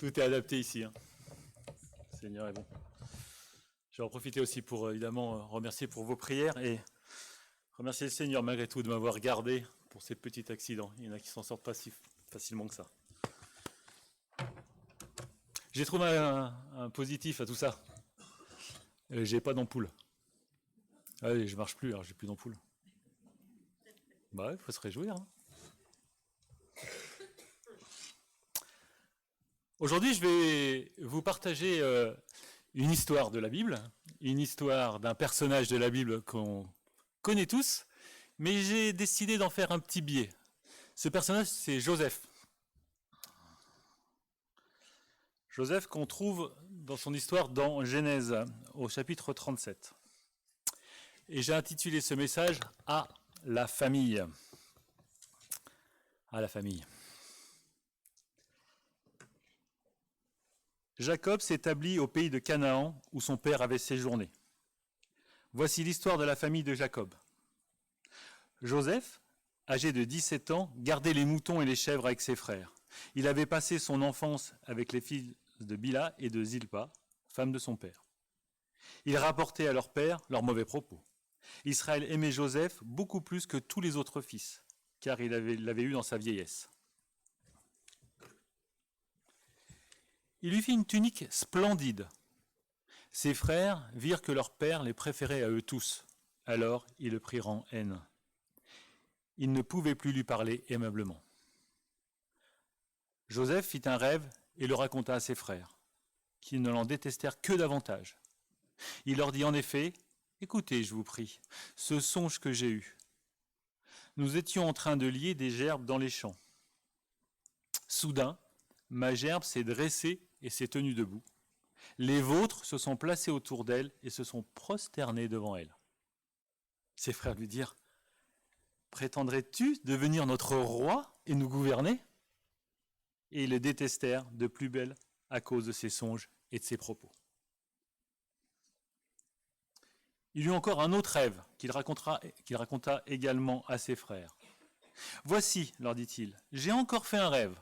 Tout est adapté ici. Hein. Le Seigneur est bon. Je vais en profiter aussi pour évidemment remercier pour vos prières et remercier le Seigneur malgré tout de m'avoir gardé pour ces petits accidents. Il y en a qui s'en sortent pas si facilement que ça. J'ai trouvé un positif à tout ça. J'ai pas d'ampoule. Allez, je marche plus, alors j'ai plus d'ampoule. Bah ouais, faut se réjouir. Hein. Aujourd'hui, je vais vous partager une histoire de la Bible, une histoire d'un personnage de la Bible qu'on connaît tous, mais j'ai décidé d'en faire un petit biais. Ce personnage, c'est Joseph. Joseph qu'on trouve dans son histoire dans Genèse, au chapitre 37. Et j'ai intitulé ce message « À la famille ». À la famille. Jacob s'établit au pays de Canaan où son père avait séjourné. Voici l'histoire de la famille de Jacob. Joseph, âgé de 17 ans, gardait les moutons et les chèvres avec ses frères. Il avait passé son enfance avec les filles de Bila et de Zilpa, femme de son père. Il rapportait à leur père leurs mauvais propos. Israël aimait Joseph beaucoup plus que tous les autres fils, car il l'avait eu dans sa vieillesse. Il lui fit une tunique splendide. Ses frères virent que leur père les préférait à eux tous. Alors ils le prirent en haine. Ils ne pouvaient plus lui parler aimablement. Joseph fit un rêve et le raconta à ses frères, qui ne l'en détestèrent que davantage. Il leur dit en effet, « Écoutez, je vous prie, ce songe que j'ai eu. Nous étions en train de lier des gerbes dans les champs. Soudain, ma gerbe s'est dressée et s'est tenue debout. Les vôtres se sont placés autour d'elle et se sont prosternés devant elle. » Ses frères lui dirent, « Prétendrais-tu devenir notre roi et nous gouverner ?» Et ils le détestèrent de plus belle à cause de ses songes et de ses propos. Il eut encore un autre rêve qu'il raconta également à ses frères. « Voici, leur dit-il, j'ai encore fait un rêve.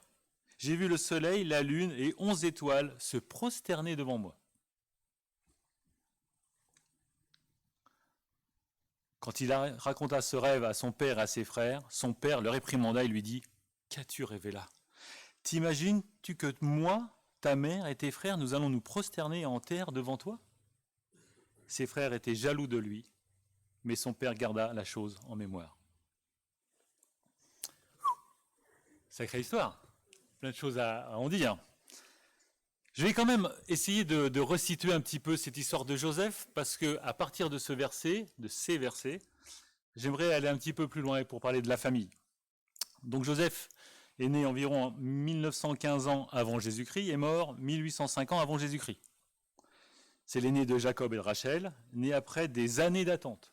J'ai vu le soleil, la lune et 11 étoiles se prosterner devant moi. » Quand il raconta ce rêve à son père et à ses frères, son père le réprimanda et lui dit « Qu'as-tu rêvé là ? T'imagines-tu que moi, ta mère et tes frères, nous allons nous prosterner en terre devant toi ?» Ses frères étaient jaloux de lui, mais son père garda la chose en mémoire. Sacrée histoire, plein de choses à en dire. Je vais quand même essayer de resituer un petit peu cette histoire de Joseph, parce que à partir de ces versets, j'aimerais aller un petit peu plus loin pour parler de la famille. Donc Joseph est né environ 1915 ans avant Jésus-Christ et mort 1805 ans avant Jésus-Christ. C'est l'aîné de Jacob et de Rachel, né après des années d'attente.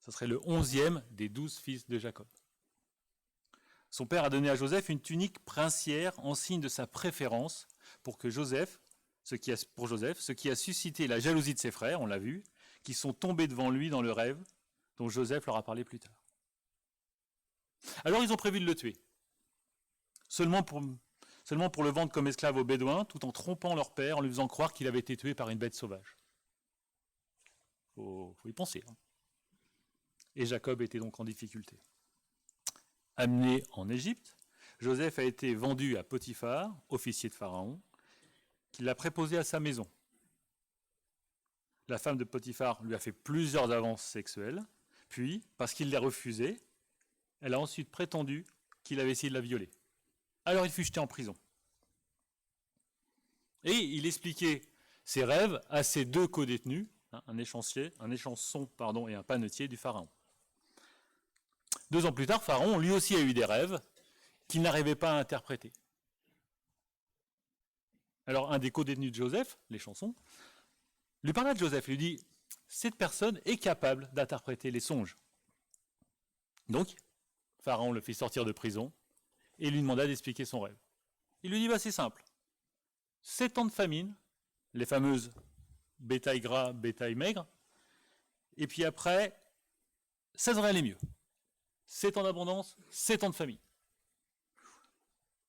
Ce serait le 11e des 12 fils de Jacob. Son père a donné à Joseph une tunique princière en signe de sa préférence pour Joseph, ce qui a suscité la jalousie de ses frères, on l'a vu, qui sont tombés devant lui dans le rêve dont Joseph leur a parlé plus tard. Alors ils ont prévu de le tuer, seulement pour le vendre comme esclave aux Bédouins, tout en trompant leur père, en lui faisant croire qu'il avait été tué par une bête sauvage. Faut y penser. Hein. Et Jacob était donc en difficulté. Amené en Égypte, Joseph a été vendu à Potiphar, officier de Pharaon, qui l'a préposé à sa maison. La femme de Potiphar lui a fait plusieurs avances sexuelles, puis, parce qu'il les refusait, elle a ensuite prétendu qu'il avait essayé de la violer. Alors il fut jeté en prison. Et il expliquait ses rêves à ses deux codétenus, un échanson et un panetier du Pharaon. 2 ans plus tard, Pharaon, lui aussi, a eu des rêves qu'il n'arrivait pas à interpréter. Alors un des codétenus de Joseph, l'échanson, lui parla de Joseph, lui dit « Cette personne est capable d'interpréter les songes. » Donc, Pharaon le fit sortir de prison et lui demanda d'expliquer son rêve. Il lui dit, c'est simple. 7 ans de famine, les fameuses bétail gras, bétail maigre, et puis après, ça devrait aller mieux. 7 ans d'abondance, 7 ans de famine.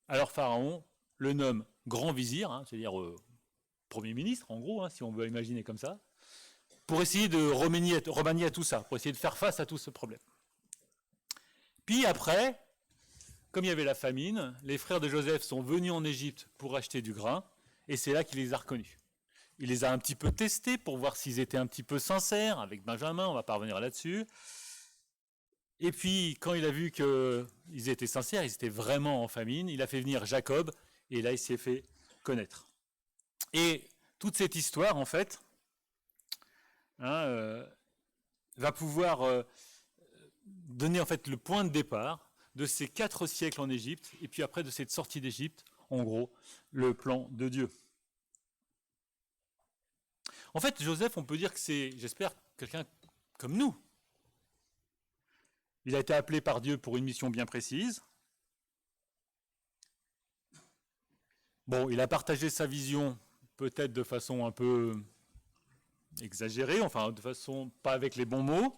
Alors Pharaon le nomme grand vizir, hein, c'est-à-dire premier ministre, en gros, hein, si on veut imaginer comme ça, pour essayer de remanier à tout ça, pour essayer de faire face à tout ce problème. Puis après, comme il y avait la famine, les frères de Joseph sont venus en Égypte pour acheter du grain, et c'est là qu'il les a reconnus. Il les a un petit peu testés pour voir s'ils étaient un petit peu sincères, avec Benjamin, on va pas revenir là-dessus. Et puis, quand il a vu qu'ils étaient sincères, ils étaient vraiment en famine, il a fait venir Jacob, et là, il s'est fait connaître. Et toute cette histoire, en fait, hein, va pouvoir donner en fait le point de départ de ces 4 siècles en Égypte, et puis après de cette sortie d'Égypte, en gros, le plan de Dieu. En fait, Joseph, on peut dire que c'est, j'espère, quelqu'un comme nous. Il a été appelé par Dieu pour une mission bien précise. Bon, il a partagé sa vision, peut-être de façon un peu exagérée, enfin de façon pas avec les bons mots.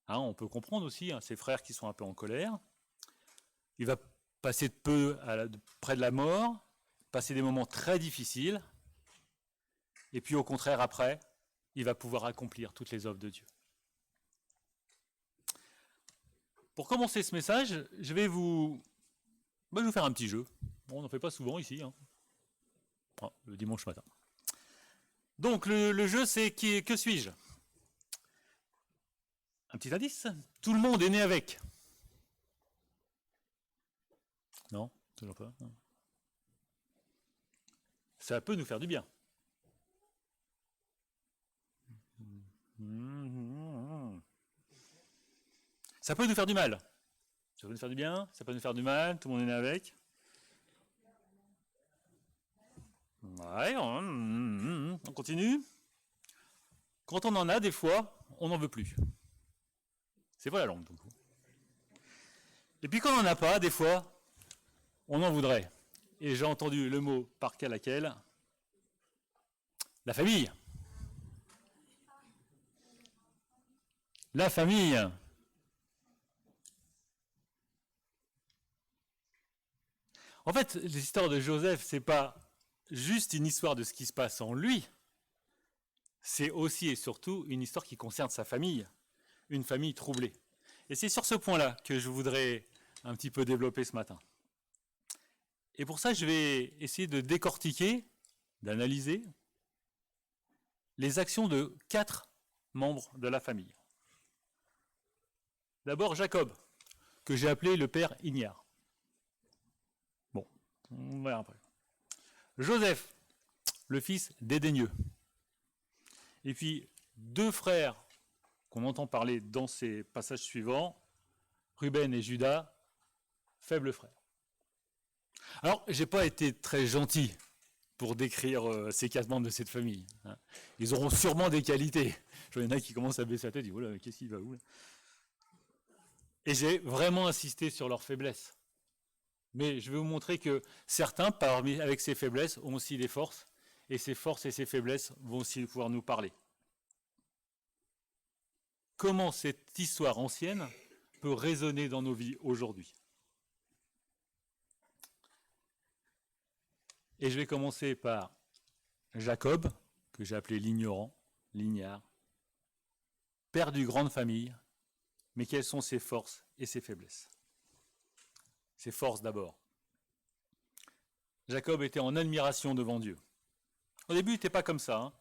Hein, on peut comprendre aussi ses frères qui sont un peu en colère. Il va passer près de la mort, passer des moments très difficiles, et puis au contraire après, il va pouvoir accomplir toutes les œuvres de Dieu. Pour commencer ce message, je vais vous faire un petit jeu. Bon, on n'en fait pas souvent ici, hein. Le dimanche matin. Donc le jeu, c'est que suis-je? Un petit indice, tout le monde est né avec. Non, toujours pas. Non. Ça peut nous faire du bien. Ça peut nous faire du mal. Ça peut nous faire du bien, ça peut nous faire du mal, tout le monde est né avec. Ouais, on continue. Quand on en a, des fois, on n'en veut plus. C'est pas la langue, donc. Et puis quand on n'en a pas, des fois, on en voudrait. Et j'ai entendu le mot par laquelle la famille. La famille. En fait, l'histoire de Joseph, c'est pas juste une histoire de ce qui se passe en lui, c'est aussi et surtout une histoire qui concerne sa famille, une famille troublée. Et c'est sur ce point-là que je voudrais un petit peu développer ce matin. Et pour ça, je vais essayer de décortiquer, d'analyser les actions de 4 membres de la famille. D'abord Jacob, que j'ai appelé le père ignare. Bon, on verra après. Joseph, le fils dédaigneux. Et puis 2 frères qu'on entend parler dans ces passages suivants, Ruben et Judas, faibles frères. Alors, j'ai pas été très gentil pour décrire ces 4 membres de cette famille. Hein. Ils auront sûrement des qualités. Il y en a qui commencent à baisser la tête, ils disent, oh là, qu'est-ce qu'il va où là? Et j'ai vraiment insisté sur leurs faiblesses. Mais je vais vous montrer que certains, avec ces faiblesses, ont aussi des forces, et ces forces et ces faiblesses vont aussi pouvoir nous parler. Comment cette histoire ancienne peut résonner dans nos vies aujourd'hui? Et je vais commencer par Jacob, que j'ai appelé l'ignorant, l'ignare, père d'une grande famille, mais quelles sont ses forces et ses faiblesses? Ses forces d'abord. Jacob était en admiration devant Dieu. Au début, il n'était pas comme ça. Hein.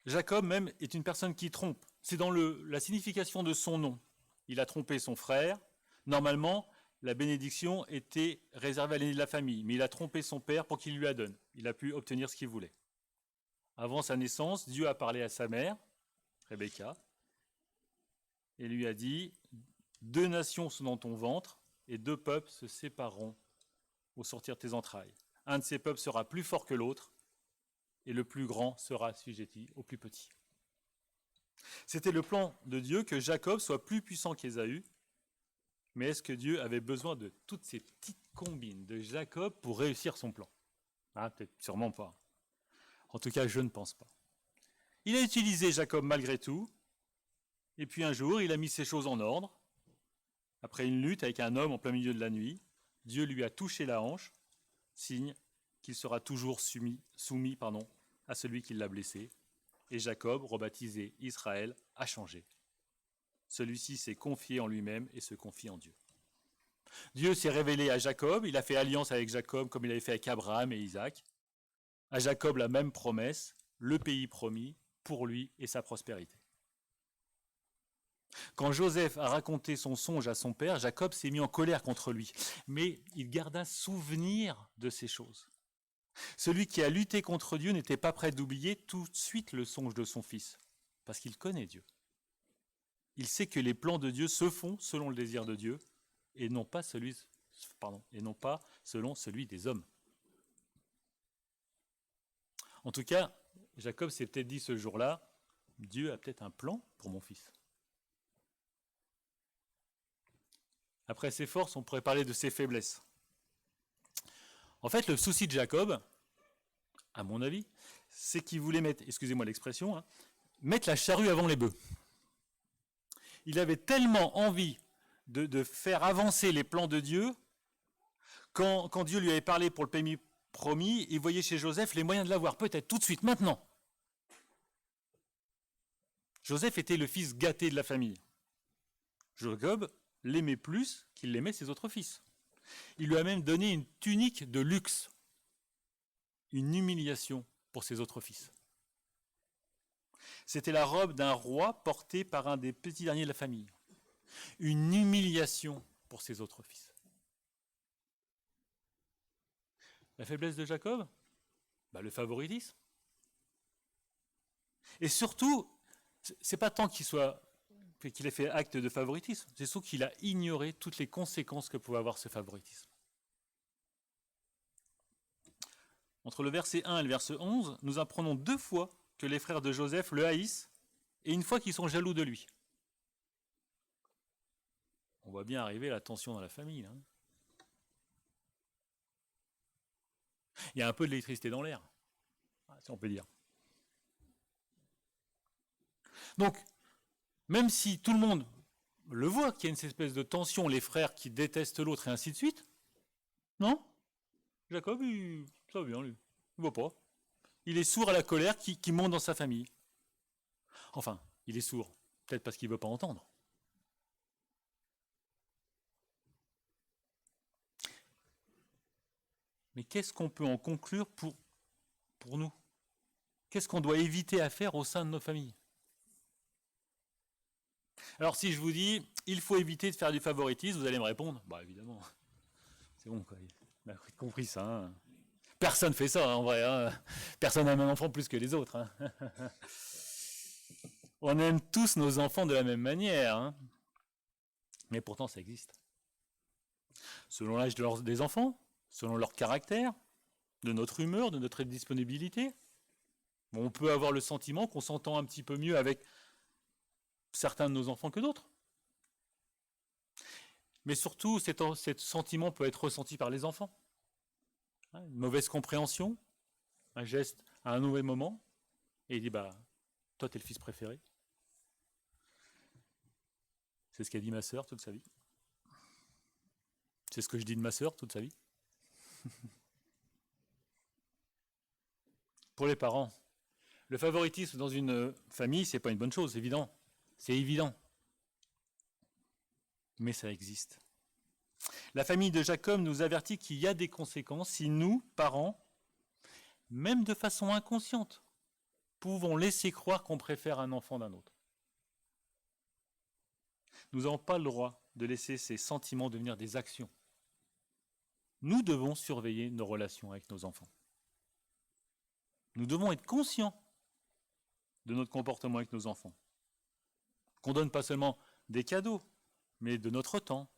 Jacob même est une personne qui trompe. C'est dans la signification de son nom. Il a trompé son frère. Normalement, la bénédiction était réservée à l'aîné de la famille, mais il a trompé son père pour qu'il lui la donne. Il a pu obtenir ce qu'il voulait. Avant sa naissance, Dieu a parlé à sa mère, Rebecca, et lui a dit, 2 nations sont dans ton ventre, et 2 peuples se sépareront au sortir de tes entrailles. Un de ces peuples sera plus fort que l'autre, et le plus grand sera assujetti au plus petit. C'était le plan de Dieu que Jacob soit plus puissant qu'Ésaü, mais est-ce que Dieu avait besoin de toutes ces petites combines de Jacob pour réussir son plan? Peut-être, sûrement pas. En tout cas, je ne pense pas. Il a utilisé Jacob malgré tout, et puis un jour, il a mis ses choses en ordre, après une lutte avec un homme en plein milieu de la nuit. Dieu lui a touché la hanche, signe qu'il sera toujours soumis à celui qui l'a blessé. Et Jacob, rebaptisé Israël, a changé. Celui-ci s'est confié en lui-même et se confie en Dieu. Dieu s'est révélé à Jacob, il a fait alliance avec Jacob comme il avait fait avec Abraham et Isaac. À Jacob la même promesse, le pays promis pour lui et sa prospérité. Quand Joseph a raconté son songe à son père, Jacob s'est mis en colère contre lui, mais il garda souvenir de ces choses. Celui qui a lutté contre Dieu n'était pas prêt d'oublier tout de suite le songe de son fils, parce qu'il connaît Dieu. Il sait que les plans de Dieu se font selon le désir de Dieu, et non pas selon celui des hommes. En tout cas, Jacob s'est peut-être dit ce jour-là, Dieu a peut-être un plan pour mon fils. Après ses forces, on pourrait parler de ses faiblesses. En fait, le souci de Jacob, à mon avis, c'est qu'il voulait mettre, excusez-moi l'expression, mettre la charrue avant les bœufs. Il avait tellement envie de faire avancer les plans de Dieu, quand Dieu lui avait parlé pour le pays promis, il voyait chez Joseph les moyens de l'avoir, peut-être tout de suite, maintenant. Joseph était le fils gâté de la famille. Jacob l'aimait plus qu'il l'aimait ses autres fils. Il lui a même donné une tunique de luxe, une humiliation pour ses autres fils. C'était la robe d'un roi portée par un des petits derniers de la famille. Une humiliation pour ses autres fils. La faiblesse de Jacob, le favoritisme. Et surtout, c'est pas tant qu'il ait fait acte de favoritisme, c'est surtout qu'il a ignoré toutes les conséquences que pouvait avoir ce favoritisme. Entre le verset 1 et le verset 11, nous apprenons 2 fois que les frères de Joseph le haïssent et une fois qu'ils sont jaloux de lui. On voit bien arriver la tension dans la famille. Hein. Il y a un peu de l'électricité dans l'air, si on peut dire. Donc, même si tout le monde le voit, qu'il y a une espèce de tension, les frères qui détestent l'autre et ainsi de suite, non, Jacob, ça va bien, lui. Il ne voit pas. Il est sourd à la colère qui monte dans sa famille. Enfin, il est sourd, peut-être parce qu'il ne veut pas entendre. Mais qu'est-ce qu'on peut en conclure pour nous? Qu'est-ce qu'on doit éviter à faire au sein de nos familles? Alors si je vous dis, il faut éviter de faire du favoritisme, vous allez me répondre, évidemment, c'est bon quoi, on a compris ça. Hein. Personne fait ça en vrai, hein. Personne n'a un enfant plus que les autres. Hein. On aime tous nos enfants de la même manière, hein. Mais pourtant ça existe. Selon l'âge des enfants, selon leur caractère, de notre humeur, de notre disponibilité, on peut avoir le sentiment qu'on s'entend un petit peu mieux avec certains de nos enfants que d'autres. Mais surtout, cet sentiment peut être ressenti par les enfants. Une mauvaise compréhension, un geste à un mauvais moment, et il dit, toi t'es le fils préféré. C'est ce qu'a dit ma sœur toute sa vie. C'est ce que je dis de ma sœur toute sa vie. Pour les parents, le favoritisme dans une famille, c'est pas une bonne chose, c'est évident. C'est évident. Mais ça existe. La famille de Jacob nous avertit qu'il y a des conséquences si nous, parents, même de façon inconsciente, pouvons laisser croire qu'on préfère un enfant d'un autre. Nous n'avons pas le droit de laisser ces sentiments devenir des actions. Nous devons surveiller nos relations avec nos enfants. Nous devons être conscients de notre comportement avec nos enfants. Qu'on donne pas seulement des cadeaux, mais de notre temps,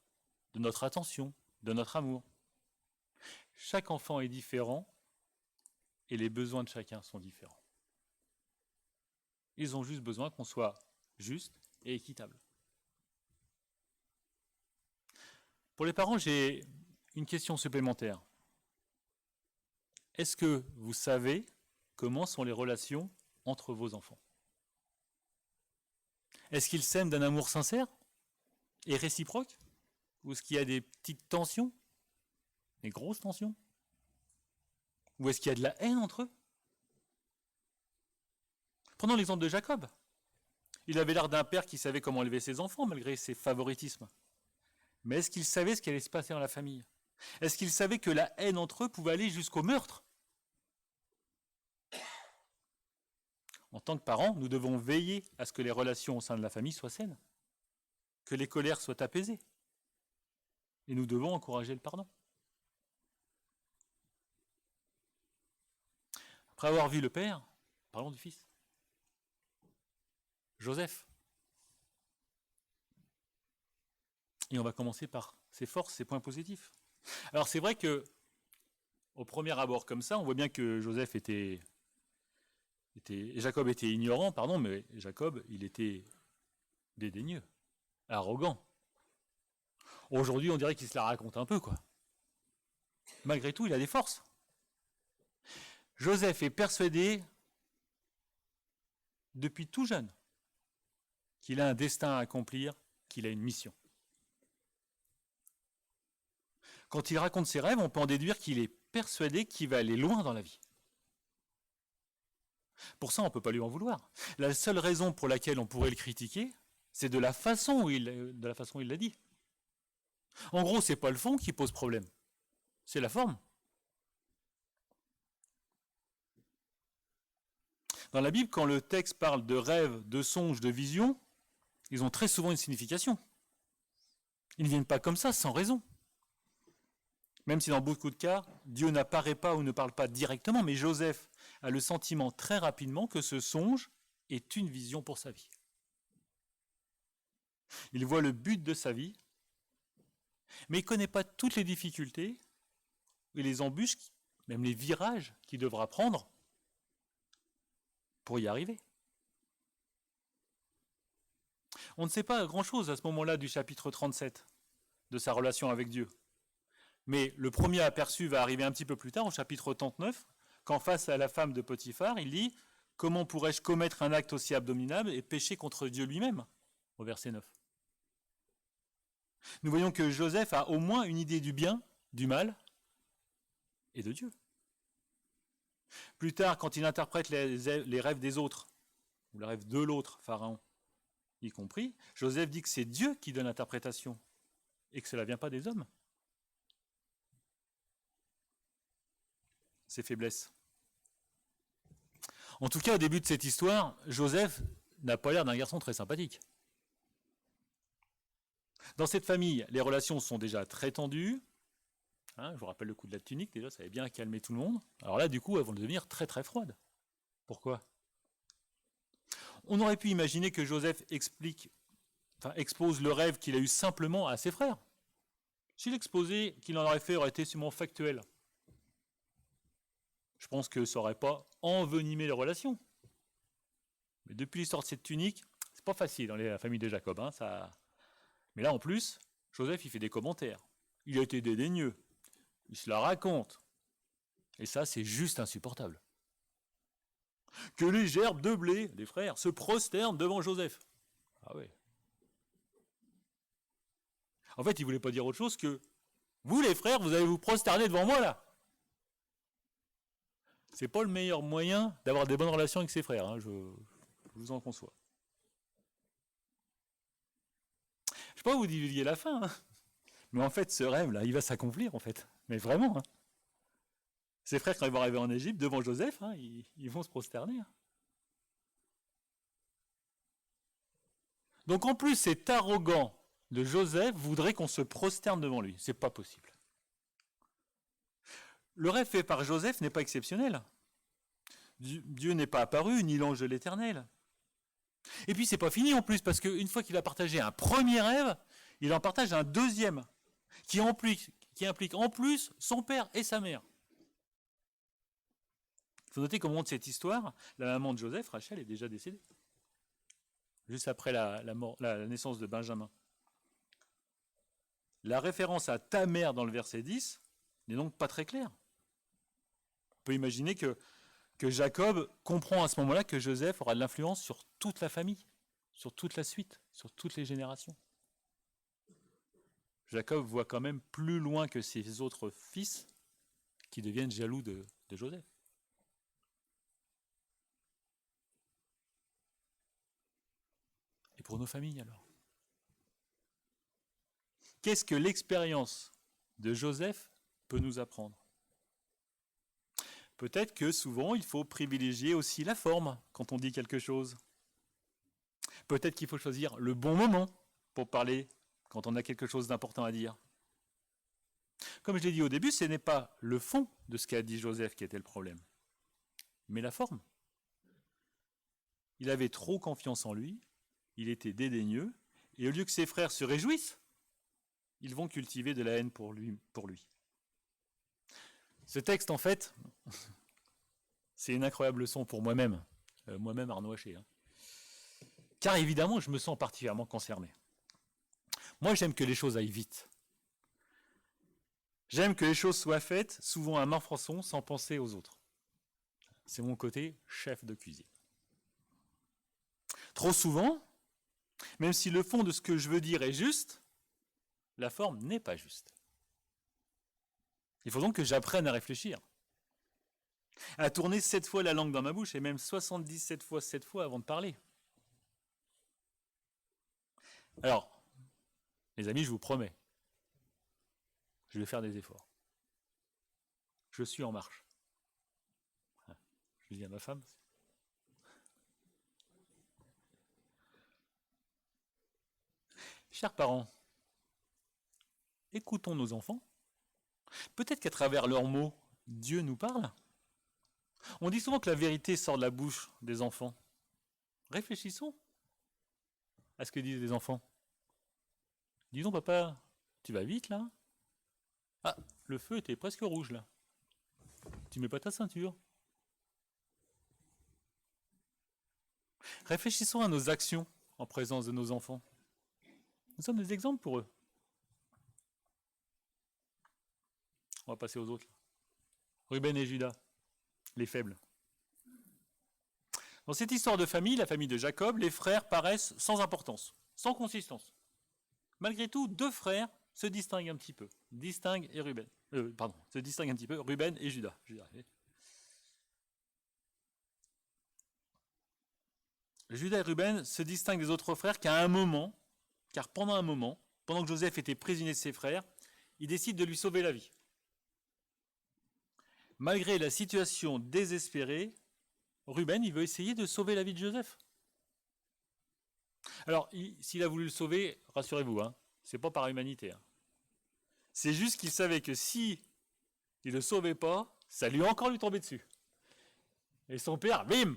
de notre attention, de notre amour. Chaque enfant est différent et les besoins de chacun sont différents. Ils ont juste besoin qu'on soit juste et équitable. Pour les parents, j'ai une question supplémentaire. Est-ce que vous savez comment sont les relations entre vos enfants? Est-ce qu'ils s'aiment d'un amour sincère et réciproque? Ou est-ce qu'il y a des petites tensions? Des grosses tensions? Ou est-ce qu'il y a de la haine entre eux? Prenons l'exemple de Jacob. Il avait l'air d'un père qui savait comment élever ses enfants malgré ses favoritismes. Mais est-ce qu'il savait ce qui allait se passer dans la famille? Est-ce qu'il savait que la haine entre eux pouvait aller jusqu'au meurtre? En tant que parents, nous devons veiller à ce que les relations au sein de la famille soient saines, que les colères soient apaisées. Et nous devons encourager le pardon. Après avoir vu le père, parlons du fils. Joseph. Et on va commencer par ses forces, ses points positifs. Alors c'est vrai que, au premier abord comme ça, on voit bien que Joseph Jacob était ignorant, pardon, mais Jacob, il était dédaigneux, arrogant. Aujourd'hui, on dirait qu'il se la raconte un peu, quoi. Malgré tout, il a des forces. Joseph est persuadé, depuis tout jeune, qu'il a un destin à accomplir, qu'il a une mission. Quand il raconte ses rêves, on peut en déduire qu'il est persuadé qu'il va aller loin dans la vie. Pour ça, on ne peut pas lui en vouloir. La seule raison pour laquelle on pourrait le critiquer, c'est de la façon où il l'a dit. En gros, c'est pas le fond qui pose problème, c'est la forme. Dans la Bible, quand le texte parle de rêves, de songes, de visions, ils ont très souvent une signification. Ils ne viennent pas comme ça, sans raison. Même si dans beaucoup de cas, Dieu n'apparaît pas ou ne parle pas directement, mais Joseph a le sentiment très rapidement que ce songe est une vision pour sa vie. Il voit le but de sa vie, mais il ne connaît pas toutes les difficultés et les embûches, même les virages qu'il devra prendre pour y arriver. On ne sait pas grand-chose à ce moment-là du chapitre 37 de sa relation avec Dieu. Mais le premier aperçu va arriver un petit peu plus tard, au chapitre 39, quand face à la femme de Potiphar, il dit « Comment pourrais-je commettre un acte aussi abominable et pécher contre Dieu lui-même » au verset 9. Nous voyons que Joseph a au moins une idée du bien, du mal et de Dieu. Plus tard, quand il interprète les rêves des autres, ou les rêves de l'autre, Pharaon y compris, Joseph dit que c'est Dieu qui donne l'interprétation et que cela ne vient pas des hommes. Ses faiblesses. En tout cas, au début de cette histoire, Joseph n'a pas l'air d'un garçon très sympathique. Dans cette famille, les relations sont déjà très tendues. Je vous rappelle le coup de la tunique, déjà, ça avait bien calmé tout le monde. Alors là, du coup, elles vont devenir très très froides. Pourquoi? On aurait pu imaginer que Joseph expose le rêve qu'il a eu simplement à ses frères. Si l'exposé qu'il en aurait fait aurait été sûrement factuel, je pense que ça n'aurait pas envenimé les relations. Mais depuis l'histoire de cette tunique, c'est pas facile dans la famille de Jacob. Mais là, en plus, Joseph, il fait des commentaires. Il a été dédaigneux. Il se la raconte. Et ça, c'est juste insupportable. Que les gerbes de blé des frères se prosternent devant Joseph. Ah ouais. En fait, il ne voulait pas dire autre chose que vous, les frères, vous allez vous prosterner devant moi, là. C'est pas le meilleur moyen d'avoir des bonnes relations avec ses frères, je vous en conçois. Je ne sais pas vous divulguer la fin, mais en fait, ce rêve-là, il va s'accomplir, en fait. Mais vraiment. Ses frères, quand ils vont arriver en Égypte, devant Joseph, ils vont se prosterner. Donc en plus, cet arrogant de Joseph voudrait qu'on se prosterne devant lui. C'est pas possible. Le rêve fait par Joseph n'est pas exceptionnel. Dieu n'est pas apparu, ni l'ange de l'Éternel. Et puis c'est pas fini en plus, parce qu'une fois qu'il a partagé un premier rêve, il en partage un deuxième, qui implique en plus son père et sa mère. Il faut noter qu'au moment de cette histoire, la maman de Joseph, Rachel, est déjà décédée. Juste après la naissance de Benjamin. La référence à ta mère dans le verset 10 n'est donc pas très claire. On peut imaginer que Jacob comprend à ce moment-là que Joseph aura de l'influence sur toute la famille, sur toute la suite, sur toutes les générations. Jacob voit quand même plus loin que ses autres fils qui deviennent jaloux de Joseph. Et pour nos familles alors? Qu'est-ce que l'expérience de Joseph peut nous apprendre? Peut-être que souvent il faut privilégier aussi la forme quand on dit quelque chose. Peut-être qu'il faut choisir le bon moment pour parler quand on a quelque chose d'important à dire. Comme je l'ai dit au début, ce n'est pas le fond de ce qu'a dit Joseph qui était le problème, mais la forme. Il avait trop confiance en lui, il était dédaigneux, et au lieu que ses frères se réjouissent, ils vont cultiver de la haine pour lui. Ce texte, en fait, c'est une incroyable leçon pour moi-même, Arnaud Haché. Car évidemment, je me sens particulièrement concerné. Moi, j'aime que les choses aillent vite. J'aime que les choses soient faites, souvent à main françon, sans penser aux autres. C'est mon côté chef de cuisine. Trop souvent, même si le fond de ce que je veux dire est juste, la forme n'est pas juste. Il faut donc que j'apprenne à réfléchir, à tourner 7 fois la langue dans ma bouche, et même 77 fois 7 fois avant de parler. Alors, les amis, je vous promets, je vais faire des efforts. Je suis en marche. Je dis à ma femme. Chers parents, écoutons nos enfants. Peut-être qu'à travers leurs mots, Dieu nous parle. On dit souvent que la vérité sort de la bouche des enfants. Réfléchissons à ce que disent les enfants. Dis donc, papa, tu vas vite là? Ah, le feu était presque rouge là. Tu mets pas ta ceinture. Réfléchissons à nos actions en présence de nos enfants. Nous sommes des exemples pour eux. On va passer aux autres. Ruben et Judas, les faibles. Dans cette histoire de famille, la famille de Jacob, les frères paraissent sans importance, sans consistance. Malgré tout, 2 frères se distinguent un petit peu. Se distinguent un petit peu, Ruben et Judas. Judas et Ruben se distinguent des autres frères car pendant un moment, pendant que Joseph était prisonnier de ses frères, ils décident de lui sauver la vie. Malgré la situation désespérée, Ruben, il veut essayer de sauver la vie de Joseph. Alors, s'il a voulu le sauver, rassurez-vous, c'est pas par humanité. C'est juste qu'il savait que si il le sauvait pas, ça allait encore lui tomber dessus. Et son père, bim!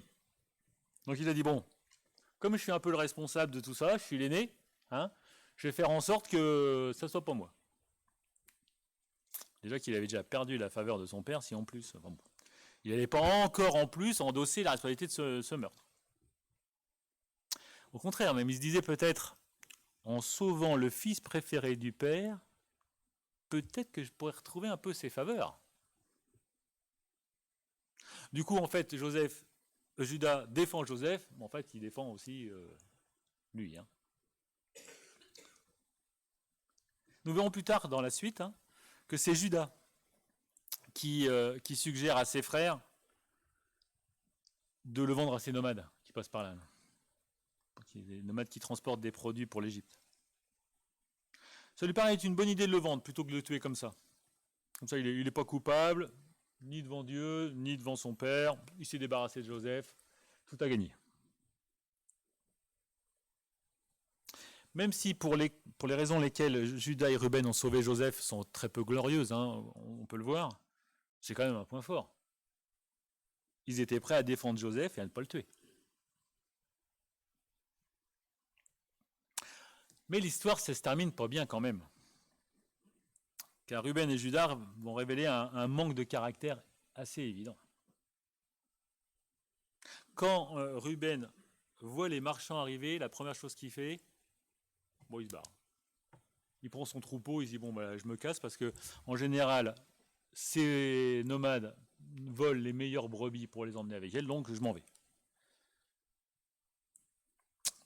Donc il a dit, bon, comme je suis un peu le responsable de tout ça, je suis l'aîné, je vais faire en sorte que ça soit pas moi. Déjà qu'il avait déjà perdu la faveur de son père, si en plus, il n'allait pas encore en plus endosser la responsabilité de ce meurtre. Au contraire, même il se disait peut-être, en sauvant le fils préféré du père, peut-être que je pourrais retrouver un peu ses faveurs. Du coup, en fait, Judas défend Joseph, mais en fait, il défend aussi lui. Nous verrons plus tard dans la suite que c'est Judas qui suggère à ses frères de le vendre à ces nomades qui passent par là. Des nomades qui transportent des produits pour l'Égypte. Ça lui paraît être une bonne idée de le vendre plutôt que de le tuer comme ça. Comme ça, il n'est pas coupable, ni devant Dieu, ni devant son père. Il s'est débarrassé de Joseph. Tout a gagné. Même si pour les raisons lesquelles Judas et Ruben ont sauvé Joseph sont très peu glorieuses, on peut le voir, c'est quand même un point fort. Ils étaient prêts à défendre Joseph et à ne pas le tuer. Mais l'histoire, ça se termine pas bien quand même. Car Ruben et Judas vont révéler un manque de caractère assez évident. Quand Ruben voit les marchands arriver, la première chose qu'il fait, il se barre. Il prend son troupeau, il se dit je me casse parce que en général, ces nomades volent les meilleures brebis pour les emmener avec elles, donc je m'en vais.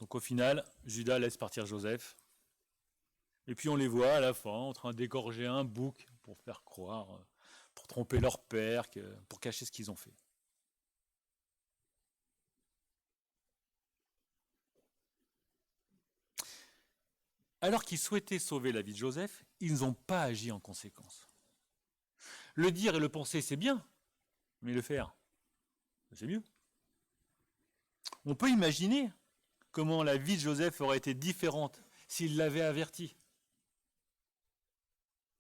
Donc au final, Judas laisse partir Joseph. Et puis on les voit à la fin en train d'égorger un bouc pour faire croire, pour tromper leur père, pour cacher ce qu'ils ont fait. Alors qu'ils souhaitaient sauver la vie de Joseph, ils n'ont pas agi en conséquence. Le dire et le penser, c'est bien, mais le faire, c'est mieux. On peut imaginer comment la vie de Joseph aurait été différente s'ils l'avaient averti,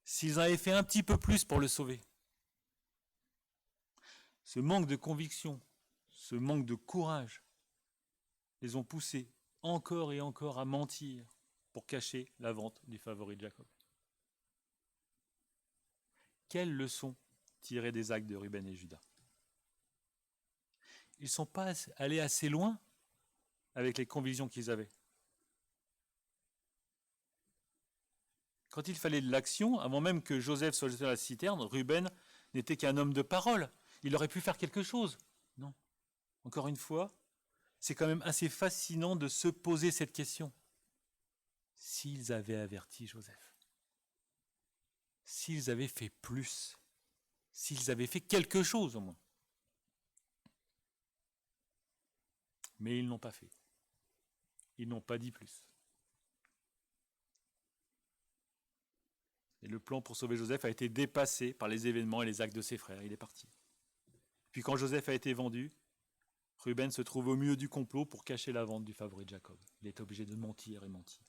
s'ils avaient fait un petit peu plus pour le sauver. Ce manque de conviction, ce manque de courage, les ont poussés encore et encore à mentir pour cacher la vente du favori de Jacob. Quelle leçon tirer des actes de Ruben et Juda? Ils ne sont pas allés assez loin avec les convictions qu'ils avaient. Quand il fallait de l'action, avant même que Joseph soit jeté dans la citerne, Ruben n'était qu'un homme de parole. Il aurait pu faire quelque chose. Non. Encore une fois, c'est quand même assez fascinant de se poser cette question. S'ils avaient averti Joseph, s'ils avaient fait plus, s'ils avaient fait quelque chose au moins. Mais ils n'ont pas fait. Ils n'ont pas dit plus. Et le plan pour sauver Joseph a été dépassé par les événements et les actes de ses frères. Il est parti. Puis quand Joseph a été vendu, Ruben se trouve au milieu du complot pour cacher la vente du favori de Jacob. Il est obligé de mentir et mentir.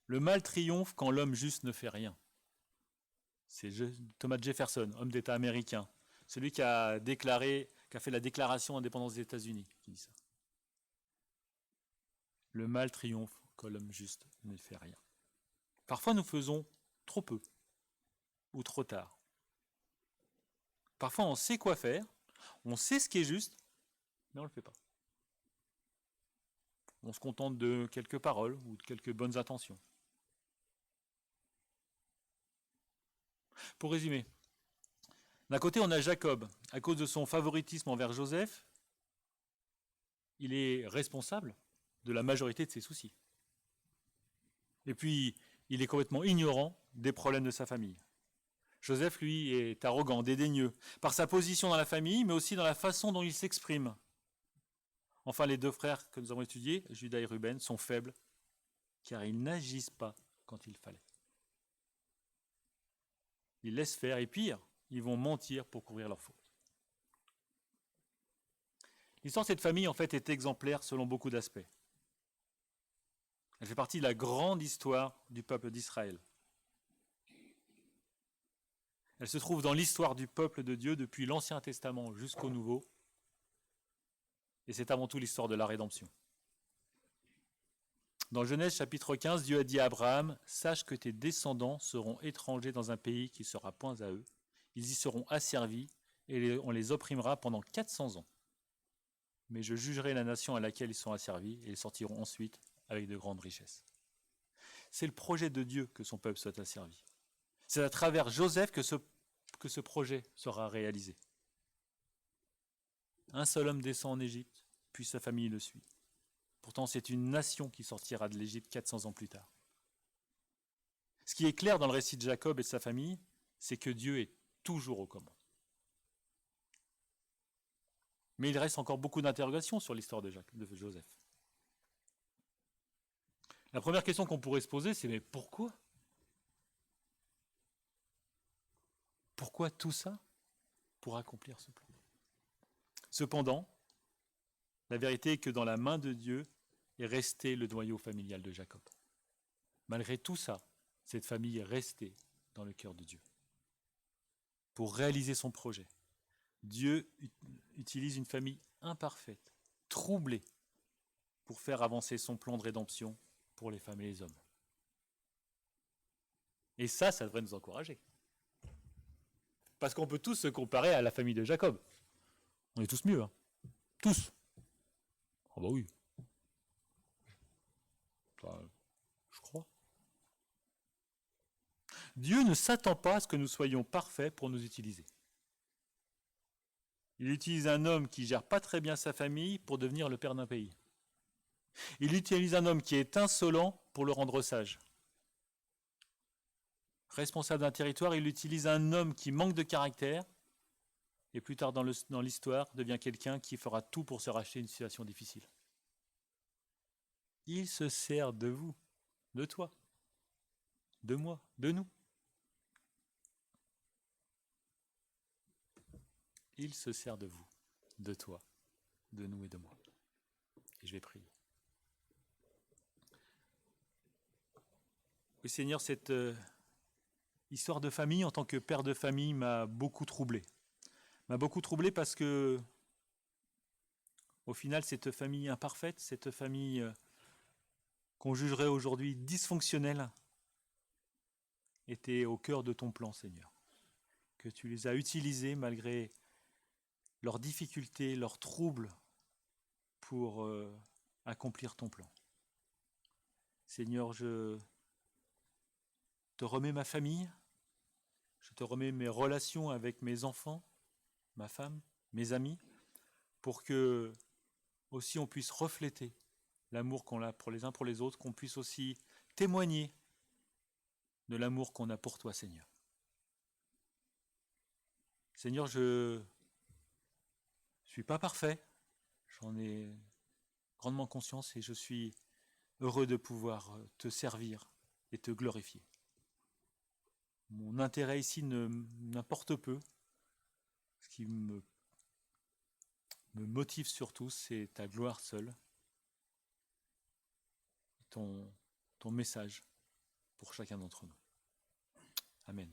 Le mal triomphe quand l'homme juste ne fait rien. C'est Thomas Jefferson, homme d'État américain, celui qui a fait la déclaration d'indépendance des États-Unis, qui dit ça. Le mal triomphe quand l'homme juste ne fait rien. Parfois nous faisons trop peu ou trop tard. Parfois on sait quoi faire, on sait ce qui est juste, mais on ne le fait pas. On se contente de quelques paroles ou de quelques bonnes intentions. Pour résumer, d'un côté on a Jacob, à cause de son favoritisme envers Joseph, il est responsable de la majorité de ses soucis. Et puis, il est complètement ignorant des problèmes de sa famille. Joseph, lui, est arrogant, dédaigneux, par sa position dans la famille, mais aussi dans la façon dont il s'exprime. Enfin, les deux frères que nous avons étudiés, Juda et Ruben, sont faibles, car ils n'agissent pas quand il fallait. Ils laissent faire, et pire, ils vont mentir pour couvrir leurs fautes. L'histoire de cette famille, en fait, est exemplaire selon beaucoup d'aspects. Elle fait partie de la grande histoire du peuple d'Israël. Elle se trouve dans l'histoire du peuple de Dieu depuis l'Ancien Testament jusqu'au Nouveau. Et c'est avant tout l'histoire de la rédemption. Dans Genèse chapitre 15, Dieu a dit à Abraham, « Sache que tes descendants seront étrangers dans un pays qui ne sera point à eux. Ils y seront asservis et on les opprimera pendant 400 ans. Mais je jugerai la nation à laquelle ils sont asservis et ils sortiront ensuite avec de grandes richesses. » C'est le projet de Dieu que son peuple soit asservi. C'est à travers Joseph que ce projet sera réalisé. Un seul homme descend en Égypte, puis sa famille le suit. Pourtant, c'est une nation qui sortira de l'Égypte 400 ans plus tard. Ce qui est clair dans le récit de Jacob et de sa famille, c'est que Dieu est toujours aux commandes. Mais il reste encore beaucoup d'interrogations sur l'histoire de Joseph. La première question qu'on pourrait se poser, c'est mais pourquoi? Pourquoi tout ça pour accomplir ce plan? Cependant, la vérité est que dans la main de Dieu est resté le noyau familial de Jacob. Malgré tout ça, cette famille est restée dans le cœur de Dieu. Pour réaliser son projet, Dieu utilise une famille imparfaite, troublée, pour faire avancer son plan de rédemption pour les femmes et les hommes. Et ça devrait nous encourager. Parce qu'on peut tous se comparer à la famille de Jacob. On est tous mieux, hein. Tous. Ah bah oui. Ça, je crois. Dieu ne s'attend pas à ce que nous soyons parfaits pour nous utiliser. Il utilise un homme qui gère pas très bien sa famille pour devenir le père d'un pays. Il utilise un homme qui est insolent pour le rendre sage. Responsable d'un territoire, il utilise un homme qui manque de caractère, et plus tard dans l'histoire, devient quelqu'un qui fera tout pour se racheter une situation difficile. Il se sert de vous, de toi, de moi, de nous. Il se sert de vous, de toi, de nous et de moi. Et je vais prier. Oui, Seigneur, cette histoire de famille, en tant que père de famille, m'a beaucoup troublé. M'a beaucoup troublé parce que, au final, cette famille imparfaite, cette famille qu'on jugerait aujourd'hui dysfonctionnelle, était au cœur de ton plan, Seigneur. Que tu les as utilisés malgré leurs difficultés, leurs troubles, pour accomplir ton plan. Seigneur, je te remets ma famille, je te remets mes relations avec mes enfants, ma femme, mes amis, pour que aussi on puisse refléter l'amour qu'on a pour les uns pour les autres, qu'on puisse aussi témoigner de l'amour qu'on a pour toi, Seigneur. Seigneur, je ne suis pas parfait, j'en ai grandement conscience et je suis heureux de pouvoir te servir et te glorifier. Mon intérêt ici n'importe peu. Ce qui me motive surtout, c'est ta gloire seule, ton message pour chacun d'entre nous. Amen.